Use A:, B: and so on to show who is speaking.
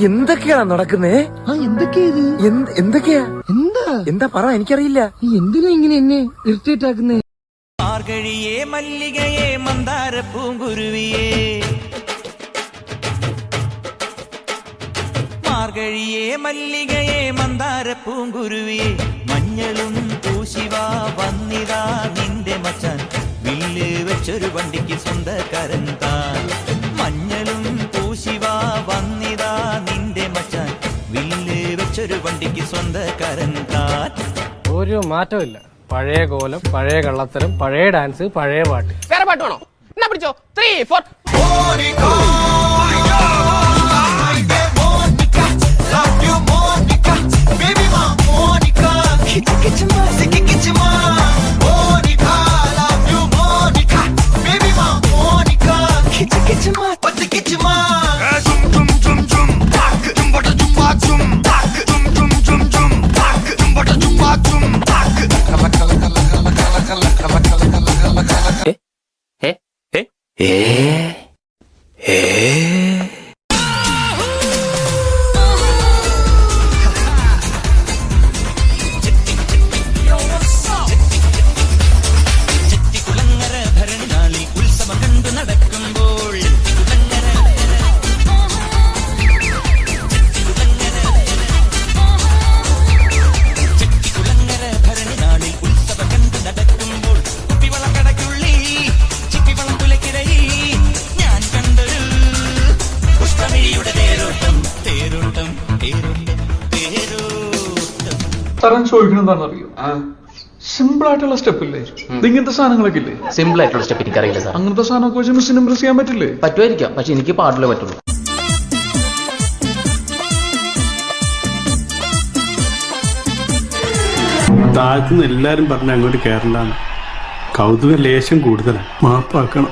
A: എന്തൊക്കെയാ നടക്കുന്നേ? എന്തൊക്കെയാ എന്താ പറ, എനിക്കറിയില്ല.
B: എന്തിനാ ഇങ്ങനെ എന്നെ ഇറിറ്റേറ്റ് ആക്കുന്നേ?
C: മാർഗഴിയേ മല്ലികയെ മന്ദാര പൂങ്കുരുവിയേ, മാർഗഴിയേ മല്ലികയെ മന്ദാര പൂങ്കുരുവിയെ, മഞ്ഞളും പൂശിവാ വന്നിതാ നിന്റെ മച്ചാൻ, വില്ല് വെച്ചൊരു വണ്ടിക്ക് സ്വന്തക്കാരൻ താൻ. മഞ്ഞളും പൂശിവാ വന്നിതാ നിന്റെ മച്ചാൻ, വില്ല് വെച്ചൊരു വണ്ടിക്ക് സ്വന്തക്കാരൻ താൻ.
D: ഒരു മാറ്റമില്ല. പഴയ കോലം, പഴയ കള്ളത്തരം, പഴയ ഡാൻസ്, പഴയ പാട്ട്.
E: വേറെ പാട്ട് വേണോ? എന്നാ പിടിച്ചോ. 3, 4.
F: തരാൻ ചോദിക്കണെന്താണെന്നറിയോ? സിമ്പിൾ ആയിട്ടുള്ള സ്റ്റെപ്പ് ഇല്ലേ? ഇങ്ങനത്തെ സാധനങ്ങളൊക്കെ ഇല്ലേ?
E: സിമ്പിൾ ആയിട്ടുള്ള സ്റ്റെപ്പ് എനിക്കറിയില്ല സാർ.
F: അങ്ങനത്തെ സാധനമൊക്കെ വെച്ച് മിസ്സിന് ഇംപ്രസ് ചെയ്യാൻ പറ്റില്ലേ?
E: പറ്റുമായിരിക്കാം, പക്ഷെ എനിക്ക് പാടില്ലേ പറ്റുള്ളൂ.
G: താഴ്ത്തുനിന്ന് എല്ലാരും പറഞ്ഞ് അങ്ങോട്ട് കയറണ്ടാണ്. കൗതുക ലേശം കൂടുതലാണ്, മാപ്പാക്കണം.